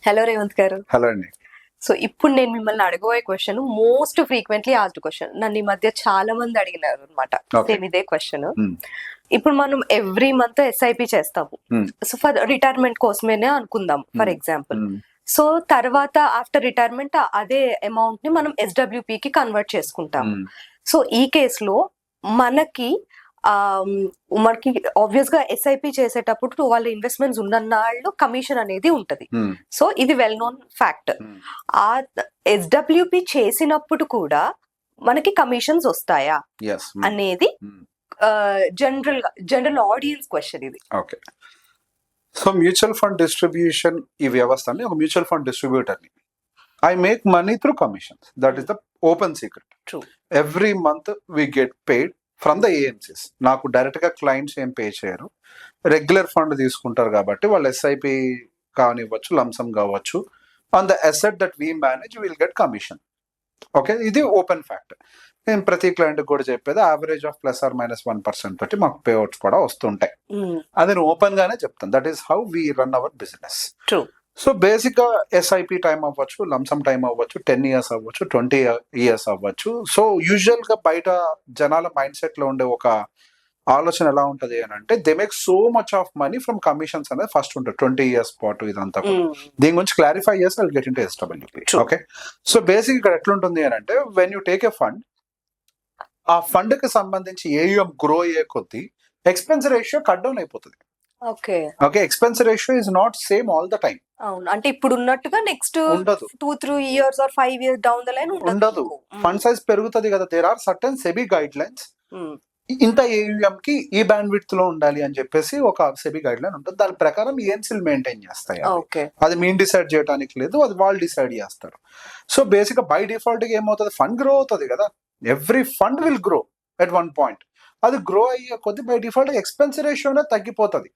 Hello Revanth గారు. Hello అండి. So ఇప్పుడు నేను మిమ్మల్ని అడగబోయే question most frequently asked question. నన్ను ఈ మధ్య చాలా మంది అడిగినారు అనమాట. Okay. సేమ్ ఇదే క్వశ్చన్. ఇప్పుడు మనం ఎవ్రీ మంత్ ఎస్ఐపి చేస్తాము. సో ఫర్ రిటైర్మెంట్ కోసమేనే అనుకుందాం ఫర్ ఎగ్జాంపుల్. సో తర్వాత ఆఫ్టర్ రిటైర్మెంట్ అదే అమౌంట్ ని మనం ఎస్డబ్ల్యూపి కి కన్వర్ట్ చేసుకుంటాం. సో ఈ కేసులో మనకి మనకి ఆబ్వియస్ గా ఎస్ఐపి చేసేటప్పుడు వాళ్ళ ఇన్వెస్ట్మెంట్స్ ఉన్నన్నాళ్ళు కమిషన్ అనేది ఉంటది. సో ఇది వెల్ నోన్ ఫ్యాక్ట్. ఆ ఎస్డబ్ల్యూపి చేసినప్పుడు కూడా మనకి కమిషన్స్ వస్తాయా అనేది జనరల్ ఆడియన్స్ క్వశ్చన్ ఇది. Okay. So mutual fund distribution ఈ వ్యవస్థ అండి. ఒక మ్యూచువల్ ఫండ్ డిస్ట్రిబ్యూటర్ ని I make money through commissions. That is the open secret. True. Every month we get paid from the AMCs. నాకు direct గా clients ఏం pay చేయరు. రెగ్యులర్ ఫండ్ తీసుకుంటారు కాబట్టి వాళ్ళు ఎస్ఐపి కానివ్వచ్చు, లంసమ్ కావచ్చు, on the asset that we manage will get commission. Okay, ఇది ఓపెన్ ఫ్యాక్ట్. నేను ప్రతి క్లయింట్ కూడా చెప్పేది యావరేజ్ ఆఫ్ +or- 1% తోటి మాకు పేఅవుట్స్ కూడా వస్తుంటాయి. అది నేను ఓపెన్ గానే చెప్తాను. That is how we run our business. True. So basic గా ఎస్ఐపి టైం అవ్వచ్చు, లంసమ్ టైం అవ్వచ్చు, 10 years అవ్వచ్చు, 20 years అవ్వచ్చు. సో యూజువల్ గా బయట జనాల మైండ్ సెట్ లో ఉండే ఒక ఆలోచన ఎలా ఉంటది అని అంటే they make so much of money from commissions అనేది ఫస్ట్ ఉంటుంది 20 years పాటు. ఇదంతా దీని గురించి క్లారిఫై చేసి I'll get into SWP. Okay. So basic ఇక్కడ ఎట్లుంటుంది అని అంటే when you take a fund, ఆ ఫండ్ కి సంబంధించి ఏయుఎం గ్రో అయ్యే కొద్దీ ఎక్స్పెన్స్ రేషియో కట్ డౌన్ అయిపోతుంది. Okay. Okay, expense ratio is not same all the time. అవును, అంటే ఇప్పుడు ఉన్నట్టుగా నెక్స్ట్ ఉండదు. 2-3 years or 5 years down the line ఉండదు. ఫండ్ సైజ్ పెరుగుతుంది కదా. There are certain SEBI guidelines. ఇంత ఏయుఎం కి ఈ బ్యాండ్ విడ్త్ లో ఉండాలి అని చెప్పేసి ఒక సెబీ గైడ్ లైన్ ఉంటుంది. దాని ప్రకారం ఏఎంసీలు మెయింటైన్ చేస్తాయి. అది మేము డిసైడ్ చేయడానికి లేదు, అది వాళ్ళు డిసైడ్ చేస్తారు. సో బేసిక్ గా బై డిఫాల్ట్ గా ఏమవుతుంది, ఫండ్ గ్రో అవుతుంది కదా. Every fund will grow at one point. అది గ్రో అయ్యే కొద్ది బై డిఫాల్ట్ ఎక్స్పెన్స్ రేషియో అనేది తగ్గిపోతుంది.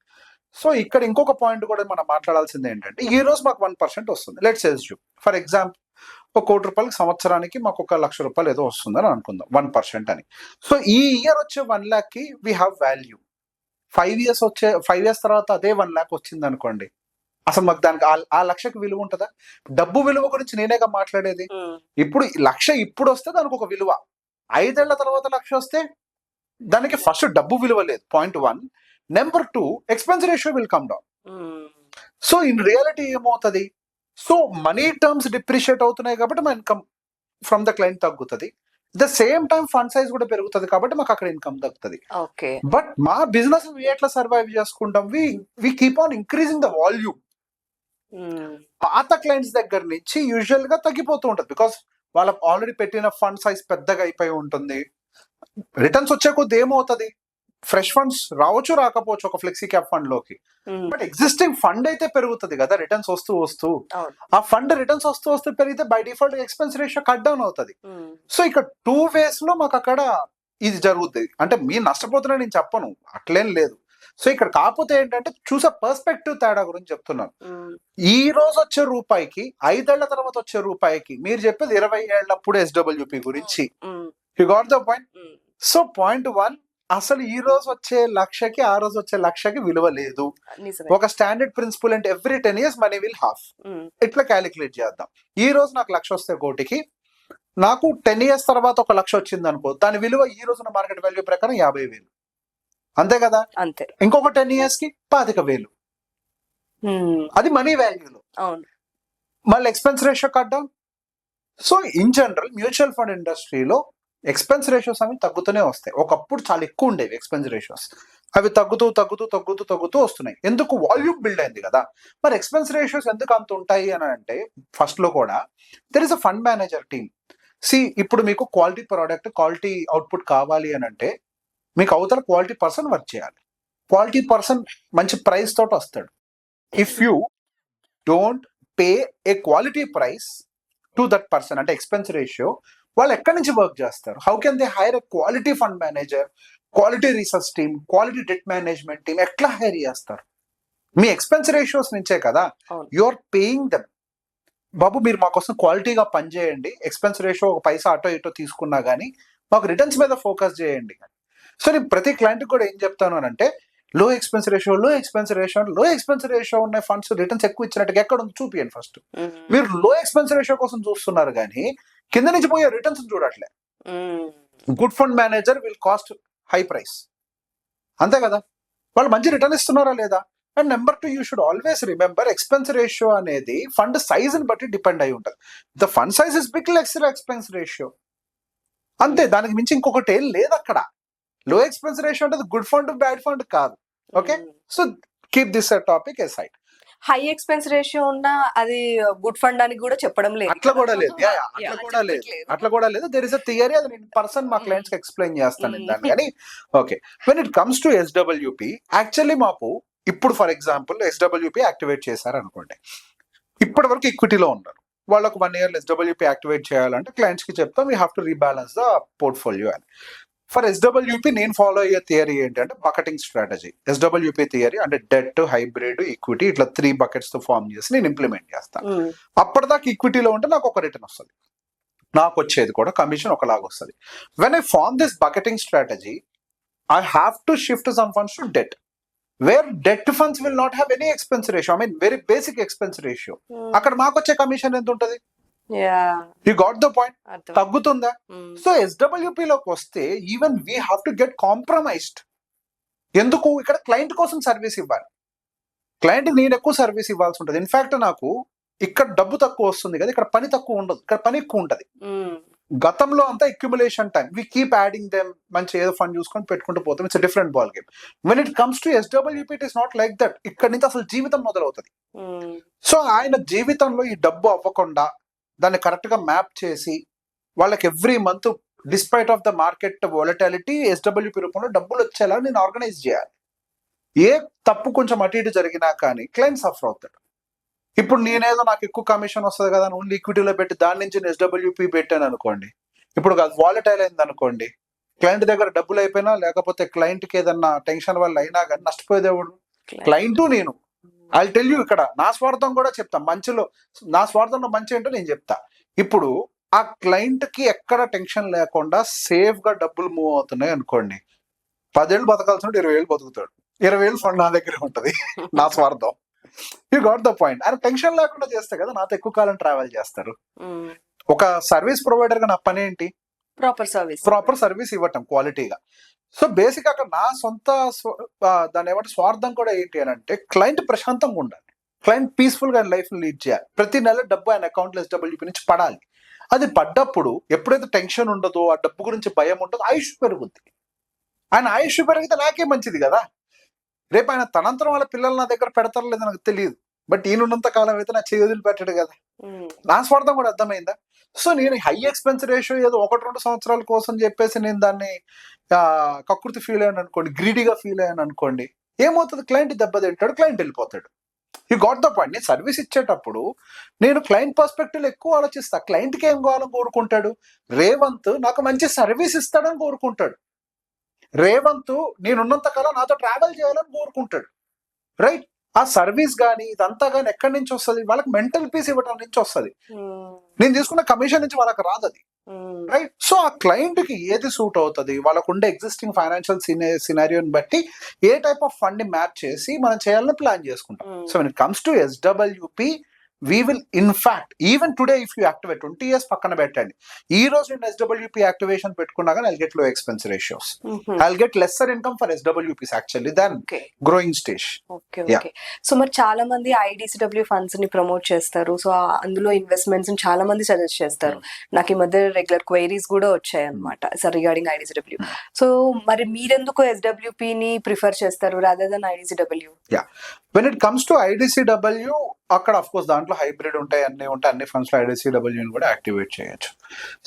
సో ఇక్కడ ఇంకొక పాయింట్ కూడా మనం మాట్లాడాల్సింది ఏంటంటే ఈ రోజు మాకు 1% వస్తుంది. లెట్స్ అస్యూమ్ ఫర్ ఎగ్జాంపుల్ ఒక ₹1,00,000 సంవత్సరానికి మాకు ₹1,00,000 ఏదో వస్తుందని అనుకుందాం, 1% అని. సో ఈ ఇయర్ వచ్చే 1 lakh కి వీ హ్యావ్ వాల్యూ. 5 years తర్వాత అదే 1 lakh వచ్చింది అనుకోండి, అసలు మాకు దానికి ఆ లక్షకి విలువ ఉంటుందా? డబ్బు విలువ గురించి నేనేగా మాట్లాడేది. ఇప్పుడు 1,00,000 ఇప్పుడు వస్తే దానికి ఒక విలువ, 5 ఏళ్ల తర్వాత 1,00,000 వస్తే దానికి ఫస్ట్ డబ్బు విలువ లేదు, point 1. Number 2, expense ratio will come down. So in reality ఏమవుతుంది, సో మనీ టర్మ్స్ డిప్రిషియేట్ అవుతున్నాయి కాబట్టి మా ఇన్కమ్ ఫ్రమ్ ద క్లయింట్ తగ్గుతుంది. The same time fund size కూడా పెరుగుతుంది కాబట్టి మాకు అక్కడ ఇన్కమ్ తగ్గుతుంది. బట్ మా బిజినెస్ ఎట్లా సర్వైవ్ చేసుకుంటాం, we keep on increasing the volume. పాత క్లయింట్స్ దగ్గర నుంచి యూజువల్ గా తగ్గిపోతూ ఉంటుంది బికాస్ వాళ్ళకి ఆల్రెడీ పెట్టిన ఫండ్ సైజ్ పెద్దగా అయిపోయి ఉంటుంది. రిటర్న్స్ వచ్చే కొద్ది ఏమవుతుంది, ఫ్రెష్ ఫండ్స్ రావచ్చు రాకపోవచ్చు ఒక ఫ్లెక్సీ క్యాప్ ఫండ్ లోకి, బట్ ఎగ్జిస్టింగ్ ఫండ్ అయితే పెరుగుతుంది కదా రిటర్న్స్ వస్తూ. ఆ ఫండ్ రిటర్న్స్ వస్తూ పెరిగితే by default expense ratio cut down అవుతుంది. సో ఇక్కడ 2 ways లో మాకు అక్కడ ఇది జరుగుతుంది. అంటే మీరు నష్టపోతున్నా నేను చెప్పను, అట్లేం లేదు. సో ఇక్కడ కాకపోతే ఏంటంటే చూసే పర్స్పెక్టివ్ తేడా గురించి చెప్తున్నాను. ఈ రోజు వచ్చే రూపాయికి 5 ఏళ్ల తర్వాత వచ్చే రూపాయికి మీరు చెప్పేది 20 ఏళ్ళప్పుడు ఎస్డబ్ల్యూపి గురించి. You got the point. So point 1, అసలు ఈ రోజు వచ్చే 1,00,000కి ఆ రోజు వచ్చే 1,00,000కి విలువ లేదు. ఒక స్టాండర్డ్ ప్రిన్సిపల్ అంటే every 10 years money will half. ఇట్లా క్యాలిక్యులేట్ చేద్దాం. ఈ రోజు నాకు 1,00,000 వస్తే కోటికి, నాకు 10 years తర్వాత ఒక 1,00,000 వచ్చింది అనుకో, దాని విలువ ఈ రోజున మార్కెట్ వాల్యూ ప్రకారం 50,000. అంతే కదా. అంతే. ఇంకొక 10 years కి 25,000. అది మనీ వాల్యూలో. మళ్ళీ expense ratio cut down. So in general mutual fund ఇండస్ట్రీలో ఎక్స్పెన్స్ రేషియోస్ అవి తగ్గుతూనే వస్తాయి. ఒకప్పుడు చాలా ఎక్కువ ఉండేవి ఎక్స్పెన్స్ రేషియోస్, అవి తగ్గుతూ వస్తున్నాయి. ఎందుకు, వాల్యూమ్ బిల్డ్ అయింది కదా. మరి ఎక్స్పెన్స్ రేషియోస్ ఎందుకు అంత ఉంటాయి అని అంటే ఫస్ట్ లో కూడా there is a fund manager team. ఇప్పుడు మీకు క్వాలిటీ ప్రోడక్ట్, క్వాలిటీ అవుట్పుట్ కావాలి అని అంటే మీకు అవతల క్వాలిటీ పర్సన్ వర్క్ చేయాలి. క్వాలిటీ పర్సన్ మంచి ప్రైస్ తోటి వస్తాడు. If you don't pay a quality price to that person అంటే ఎక్స్పెన్స్ రేషియో, వాళ్ళు ఎక్కడి నుంచి వర్క్ చేస్తారు? How can they hire a quality fund manager, quality research team, quality debt management team ఎట్లా hire చేస్తారు? మీ ఎక్స్పెన్స్ రేషియోస్ నుంచే కదా. You are paying them. బాబు మీరు మా కోసం క్వాలిటీగా పనిచేయండి, ఎక్స్పెన్స్ రేషియో ఒక పైసా అటో ఇటో తీసుకున్నా కానీ మాకు రిటర్న్స్ మీద ఫోకస్ చేయండి. సో నేను ప్రతి క్లయింట్ కూడా ఏం చెప్తాను అని అంటే లో ఎక్స్పెన్స్ రేషియో ఉన్న ఫండ్స్ రిటర్న్స్ ఎక్కువ ఇచ్చినట్టుగా ఎక్కడ ఉంది చూపియండి ఫస్ట్. మీరు లో ఎక్స్పెన్స్ రేషియో కోసం చూస్తున్నారు కానీ కింద నుంచి పోయే రిటర్న్స్ చూడట్లే. Good fund manager will cost high price, అంతే కదా, వాళ్ళు మంచి రిటర్న్ ఇస్తున్నారా లేదా. And number 2, you should always remember expense ratio అనేది ఫండ్ సైజ్ ని బట్టి డిపెండ్ అయి ఉంటుంది. The fund size is big less expense ratio, అంతే, దానికి మించి ఇంకొకటి ఏం లేదు అక్కడ. లో ఎక్స్పెన్స్ రేషియో అంటే గుడ్ ఫండ్ బ్యాడ్ ఫండ్ కాదు. Okay, so keep this topic aside. High expense ratio ఉన్న అది గుడ్ ఫండ్ అని కూడా చెప్పడం లేదు. అట్లా కూడా లేదు, అట్లా కూడా లేదు. దేర్ ఇస్ అ థియరీ, అది నేను పర్సన్ మా క్లయింట్స్ కి ఎక్స్ప్లెయిన్ చేస్తాను దాన్ని. కానీ okay, when it comes to SWP, actually మాకు ఇప్పుడు ఫర్ ఎగ్జాంపుల్ SWP యాక్టివేట్ చేశారు అనుకోండి, ఇప్పటి వరకు ఈక్విటీలో ఉన్నారు, వాళ్ళకు 1 year SWP యాక్టివేట్ చేయాలంటే క్లయింట్స్ కి చెప్తాం we have to rebalance the portfolio అని. ఫర్ SWP నేను ఫాలో అయ్యే థియరీ ఏంటంటే బకెటింగ్ స్ట్రాటజీ. SWP థియరీ అంటే డెట్, హైబ్రిడ్, ఈక్విటీ, ఇట్లా 3 buckets తో ఫార్మ్ చేసి నేను ఇంప్లిమెంట్ చేస్తాను. అప్పటిదాకా ఈక్విటీలో ఉంటే నాకు ఒక రిటర్న్ వస్తుంది, నాకు వచ్చేది కూడా కమిషన్ ఒకలాగా వస్తుంది. When I form this bucketing strategy, I have to shift some funds to debt, where debt funds will not have any expense ratio, I mean very basic expense ratio. అక్కడ మాకు వచ్చే commission ఎంత ఉంటుంది? You got the point, తగ్గుతుందా? So SWP లోకి వస్తే even we have to get compromised. ఎందుకు? ఇక్కడ క్లయింట్ కోసం సర్వీస్ ఇవ్వాలి, క్లయింట్ నేను ఎక్కువ సర్వీస్ ఇవ్వాల్సి ఉంటుంది. ఇన్ఫాక్ట్ నాకు ఇక్కడ డబ్బు తక్కువ వస్తుంది కదా, ఇక్కడ పని తక్కువ ఉండదు, ఇక్కడ పని ఎక్కువ ఉంటుంది. గతంలో అంతా accumulation time, we keep adding them, మంచి ఏదో ఫండ్ చూసుకొని పెట్టుకుంటూ పోతాం. It's different ball game. When it comes to SWP it is not like that. ఇక్కడ నుంచి అసలు జీవితం మొదలవుతుంది. సో ఆయన జీవితంలో ఈ డబ్బు అవ్వకుండా దాన్ని కరెక్ట్ గా మ్యాప్ చేసి వాళ్ళకి every month despite of the market volatility SWP రూపంలో డబ్బులు వచ్చేలా నేను ఆర్గనైజ్ చేయాలి. ఏ తప్పు కొంచెం అటు ఇటు జరిగినా కానీ క్లయింట్ సఫర్ అవుతాడు. ఇప్పుడు నేనేదో నాకు ఎక్కువ కమిషన్ వస్తుంది కదా, ఓన్లీ ఈక్విటీలో పెట్టి దాని నుంచి నేను SWP పెట్టాను అనుకోండి, ఇప్పుడు వాలటైల్ అయింది అనుకోండి, క్లయింట్ దగ్గర డబ్బులు అయిపోయినా లేకపోతే క్లయింట్ కి ఏదన్నా టెన్షన్ వల్ల అయినా కానీ నష్టపోయేదేవుడు క్లయింట్. నేను ఐ టెల్ యూ, ఇక్కడ నా స్వార్థం కూడా చెప్తా, మంచిలో నా స్వార్థంలో మంచి ఏంటో నేను చెప్తా. ఇప్పుడు ఆ క్లయింట్ కి ఎక్కడ టెన్షన్ లేకుండా సేఫ్ గా డబ్బులు మూవ్ అవుతున్నాయి అనుకోండి, 10 ఏళ్ళు బతకాల్సిన 20 ఏళ్ళు బతుకుతాడు. 20 ఏళ్ళు ఫండ్ నా దగ్గరే ఉంటది, నా స్వార్థం. You got the point. ఆయన టెన్షన్ లేకుండా చేస్తే కదా నాతో ఎక్కువ కాలం ట్రావెల్ చేస్తారు. ఒక సర్వీస్ ప్రొవైడర్ గా నా పని ఏంటి? ప్రాపర్ సర్వీస్ ఇవ్వటం క్వాలిటీగా. సో బేసిక్ అక్కడ నా సొంత దాని ఏమంటే స్వార్థం కూడా ఏంటి అని అంటే క్లయింట్ ప్రశాంతంగా ఉండాలి, క్లయింట్ పీస్ఫుల్ గా లైఫ్ లీడ్ చేయాలి. ప్రతి నెల డబ్బు ఆయన అకౌంట్ లో SWP నుంచి పడాలి. అది పడ్డప్పుడు ఎప్పుడైతే టెన్షన్ ఉండదో, ఆ డబ్బు గురించి భయం ఉండదో, ఆయుష్ పెరుగుద్ది. ఆయన ఆయుష్ పెరిగితే నాకే మంచిది కదా. రేపు ఆయన తనంతరం వాళ్ళ పిల్లలు నా దగ్గర పెడతారో లేదో నాకు తెలియదు, బట్ ఈయనున్నంత కాలం అయితే నా చేతులు పెట్టాడు కదా. నా స్వార్థం కూడా అర్థమైందా? సో నేను హై ఎక్స్పెన్స్ రేషియో ఏదో 1-2 సంవత్సరాల కోసం చెప్పేసి నేను దాన్ని కకృతి ఫీల్ అయ్యాను అనుకోండి, గ్రీడీగా ఫీల్ అయ్యాను అనుకోండి, ఏమవుతుంది? క్లయింట్ దెబ్బతింటాడు, క్లయింట్ వెళ్ళిపోతాడు. You got the point. నేను సర్వీస్ ఇచ్చేటప్పుడు నేను క్లయింట్ పర్స్పెక్టివ్ ఎక్కువ ఆలోచిస్తా. క్లయింట్కి ఏం కావాలని కోరుకుంటాడు? రేవంత్ నాకు మంచి సర్వీస్ ఇస్తాడని కోరుకుంటాడు. రేవంత్ నేనున్నంత కాలం నాతో ట్రావెల్ చేయాలని కోరుకుంటాడు, రైట్? ఆ సర్వీస్ కానీ ఇదంతా కానీ ఎక్కడి నుంచి వస్తుంది? వాళ్ళకి మెంటల్ పీస్ ఇవ్వడం నుంచి వస్తుంది. నేను తీసుకున్న కమిషన్ నుంచి వాళ్ళకి రాదు అది, రైట్? సో ఆ క్లయింట్ కి ఏది సూట్ అవుతుంది, వాళ్ళకు ఉండే ఎగ్జిస్టింగ్ ఫైనాన్షియల్ సినారియోని బట్టి ఏ టైప్ ఆఫ్ ఫండ్ ని మ్యాప్ చేసి మనం చేయాలని ప్లాన్ చేసుకుంటాం. So when it comes to SWP, we will in fact even today if you activate 20 years పక్కన పెట్టండి, ఈ రోజు నేను SWP యాక్టివేషన్ పెట్టుకున్నా కానీ I'll get low expense ratios. I'll get lesser income for SWPs actually than growing stage. Okay. So మరి చాలా మంది IDCW ఫండ్స్ ని ప్రమోట్ చేస్తారు. సో అందులో ఇన్వెస్ట్మెంట్స్ చాలా మంది సజెస్ట్ చేస్తారు. నాకు ఈ మధ్య రెగ్యులర్ క్వైరీస్ కూడా వచ్చాయి అన్నమాట సార్ రిగార్డింగ్ IDCW. సో మరి మీరెందుకు SWP ని ప్రిఫర్ చేస్తారు rather than IDCW? When it comes to IDCW, అక్కడ ఆఫ్ కోర్స్ దాంట్లో హైబ్రిడ్ ఉంటాయి, అన్ని ఫండ్స్ లో IDCW కూడా యాక్టివేట్ చేయొచ్చు.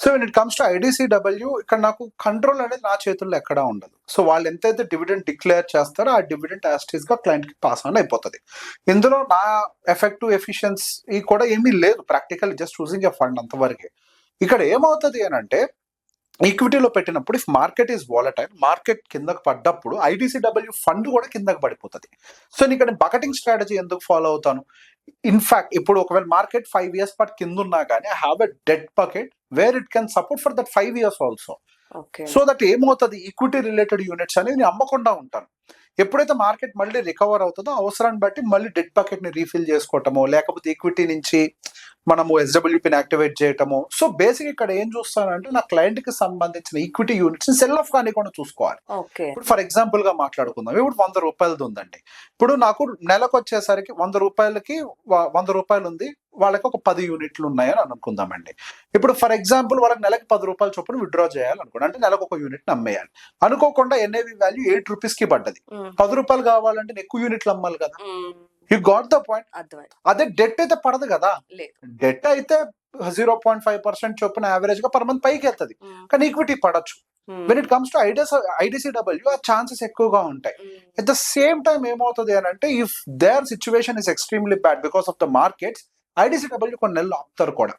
So when it comes to IDCW, ఇక్కడ నాకు కంట్రోల్ అనేది నా చేతుల్లో ఎక్కడా ఉండదు. సో వాళ్ళు ఎంతైతే డివిడెండ్ డిక్లేర్ చేస్తారో ఆ డివిడెండ్ యాస్టీస్ గా క్లయింట్ కి పాస్ ఆన్ అయిపోతుంది. ఇందులో నా ఎఫెక్టివ్ ఎఫిషియన్సీ కూడా ఏమీ లేదు, practical just choosing a fund అంతవరకే. ఇక్కడ ఏమవుతుంది అని అంటే ఈక్విటీలో పెట్టినప్పుడు if market is volatile, market కిందకు పడ్డప్పుడు IDCW ఫండ్ కూడా కిందకు పడిపోతుంది. సో ఇక్కడ బకెటింగ్ స్ట్రాటజీ ఎందుకు ఫాలో అవుతాను? ఇన్ఫాక్ట్ ఇప్పుడు ఒకవేళ మార్కెట్ 5 years పాటు కింద ఉన్నా కానీ I have a debt bucket where it can support for that 5 years also. Okay. So that ఏమవుతుంది, ఈక్విటీ రిలేటెడ్ యూనిట్స్ అనేది నేను అమ్మకుండా ఉంటాను. ఎప్పుడైతే మార్కెట్ మళ్ళీ రికవర్ అవుతుందో అవసరాన్ని బట్టి మళ్ళీ డెట్ బకెట్ ని రీఫిల్ చేసుకోవటమో, లేకపోతే ఈక్విటీ నుంచి మనము ఎస్డబ్ల్యూపీని యాక్టివేట్ చేయటము. సో బేసిక్ ఇక్కడ ఏం చూస్తానంటే నా క్లయింట్ కి సంబంధించిన ఈక్విటీ యూనిట్స్ ని సెల్ ఆఫ్ కానీ కూడా చూసుకోవాలి. ఓకే. ఇప్పుడు ఫర్ ఎగ్జాంపుల్ గా మాట్లాడుకుందాం, ఇప్పుడు 100 రూపాయలది ఉందండి. ఇప్పుడు నాకు నెలకు వచ్చేసరికి 100 రూపాయలకి 100 రూపాయలు ఉంది, వాళ్ళకి ఒక 10 యూనిట్లు ఉన్నాయని అనుకుందామండి. ఇప్పుడు ఫర్ ఎగ్జాంపుల్ వాళ్ళకి నెలకి 10 రూపాయల చొప్పున విత్డ్రా చేయాలనుకోండి, అంటే నెలకు ఒక యూనిట్ అమ్మేయాలి. అనుకోకుండా ఎన్ఏవి వాల్యూ 8 రూపీస్ కి పడ్డది. 10 రూపాయలు కావాలంటే ఎక్కువ యూనిట్లు అమ్మాలి కదా. You got the point. అదే డెట్ అయితే పడదు కదా. డెట్ అయితే 0.5% చొప్పున యావరేజ్ గా పర్ మంత్ పైకి వెళ్తుంది, కానీ ఈక్విటీ పడచ్చు. When it comes to IDCW ఆ ఛాన్సెస్ ఎక్కువగా ఉంటాయి. అట్ ద సేమ్ టైం ఏమవుతుంది అని అంటే, if there situation is extremely bad because of the markets, IDCW కొన్ని నెలలు ఆపుతారు కూడా.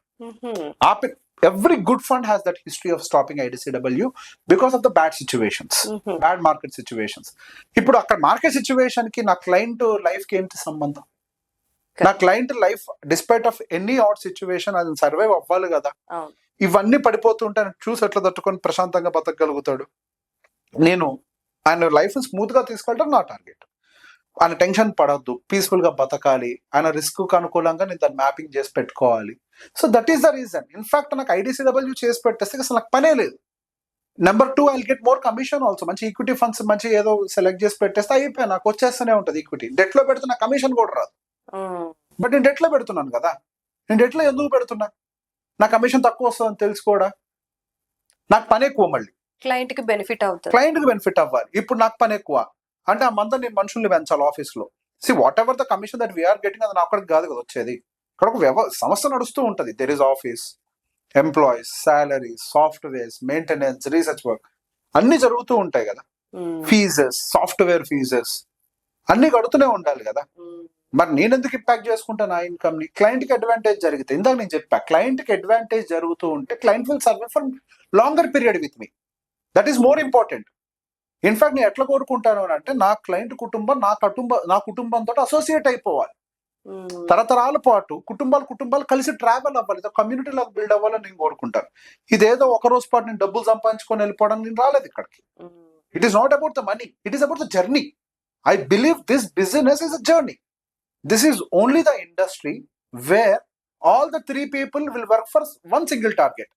Every good fund has that history of stopping IDCW because of the bad situations, bad market situations. ఇప్పుడు అక్కడ market situation కి నా క్లయింట్ లైఫ్ కి ఏంటి సంబంధం? నా client life despite of any out situation అది సర్వైవ్ అవ్వాలి కదా. ఇవన్నీ పడిపోతుంటే చూసి ఎట్లా తట్టుకొని ప్రశాంతంగా బతకగలుగుతాడు? నేను ఆయన లైఫ్ స్మూత్ గా తీసుకెళ్ళడం నా టార్గెట్. ఆయన టెన్షన్ పడద్దు, పీస్ఫుల్ గా బతకాలి, ఆయన రిస్క్ కు అనుకూలంగా నేను దాన్ని మ్యాపింగ్ చేసి పెట్టుకోవాలి. So that is the reason. In fact నాకు ఐడిసిడబ్ల్యూ చేసి పెట్టేస్తే అసలు నాకు పనే లేదు. Number 2, I get more commission also. మంచి ఈక్విటీ ఫండ్స్ మంచి ఏదో సెలెక్ట్ చేసి పెట్టేస్తే అయిపోయి నాకు వచ్చేస్తూనే ఉంటుంది ఈక్విటీ. డెట్ లో పెడితే నాకు కమిషన్ కూడా రాదు. బట్ నేను డెట్ లో పెడుతున్నాను కదా. నేను డెట్ లో ఎందుకు పెడుతున్నా? నా కమిషన్ తక్కువ వస్తుందని తెలుసు కూడా. నాకు పని ఎక్కువ, మళ్ళీ క్లయింట్ కి బెనిఫిట్ అవుతుంది. క్లయింట్ కి బెనిఫిట్ అవ్వాలి. ఇప్పుడు నాకు పని ఎక్కువ అంటే ఆ మంత్ నేను మనుషుల్ని పెంచాలి ఆఫీస్ లో. See whatever the commission that we are getting, అది నా అక్కడికి కాదు కదా వచ్చేది. ఇక్కడ ఒక సంస్థ నడుస్తూ ఉంటది. There is office, employees, salaries, softwares, maintenance, research work అన్ని జరుగుతూ ఉంటాయి కదా. ఫీజెస్, సాఫ్ట్వేర్ ఫీజెస్ అన్ని కడుతూనే ఉండాలి కదా. మరి నేను ఎందుకు ఇంపాక్ట్ చేసుకుంటా నా ఇన్కమ్ ని? క్లయింట్ కి అడ్వాంటేజ్ జరిగితే, ఇందాక నేను చెప్పా, క్లయింట్ కి అడ్వాంటేజ్ జరుగుతూ ఉంటే client will survey for longer period with me. That is more important. In fact నేను ఎట్లా కోరుకుంటాను అని అంటే, నా క్లయింట్ కుటుంబం నా కుటుంబంతో అసోసియేట్ అయిపోవాలి. తరతరాల పాటు కుటుంబాలు కలిసి ట్రావెల్ అవ్వాలి, కమ్యూనిటీ లాగా బిల్డ్ అవ్వాలని నేను కోరుకుంటాను. ఇదేదో ఒక రోజు పాటు నేను డబ్బులు సంపాదించుకొని వెళ్ళిపోవడం నేను రాలేదు ఇక్కడికి. It is not about the money, it is about the journey. I believe this business is a journey. This is only the industry where all the 3 people will work for one single target.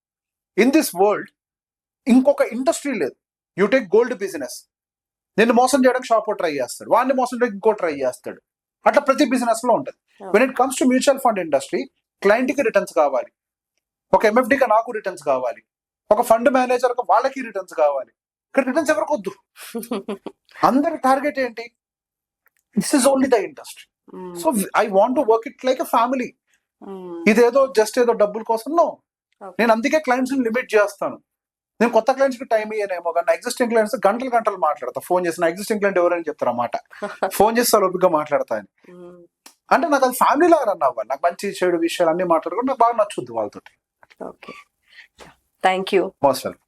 In this world ఇంకొక industry లేదు. You take gold business, నిన్ను మోసం చేయడానికి shop try చేస్తాడు, వాడిని మోసం చేయడానికి ఇంకో ట్రై చేస్తాడు. అట్లా ప్రతి బిజినెస్ లో ఉంటుంది. When it comes to mutual fund industry, client కి రిటర్న్స్ కావాలి, ఒక ఎంఎఫ్డిగా నాకు రిటర్న్స్ కావాలి, ఒక ఫండ్ మేనేజర్ వాళ్ళకి రిటర్న్స్ కావాలి. ఇక్కడ రిటర్న్స్ ఎవరికి వద్దు. అందరి టార్గెట్ ఏంటి? This is only the industry. So I want to work it like a family. ఇదేదో జస్ట్ ఏదో డబ్బుల కోసం నో. నేను అందుకే క్లయింట్స్ లిమిట్ చేస్తాను. నేను కొత్త క్లయింట్స్ కి టైం ఇయ్యనేమో, కానీ ఎగ్జిస్టింగ్ క్లయింట్స్ గంటలు మాట్లాడతా. ఫోన్ చేసిన ఎగ్జిస్టింగ్ క్లయింట్ ఎవరని చెప్తారు అన్నమాట. ఫోన్ చేస్తే ఓపికగా మాట్లాడతా అని. అంటే నాకు అది ఫ్యామిలీ లాగా రన్ అవ్వాలి. నాకు మంచి చెడు విషయాలు అన్ని మాట్లాడుకుంటే నాకు బాగా నచ్చుద్ది వాళ్ళతో. Okay, thank you. Most welcome.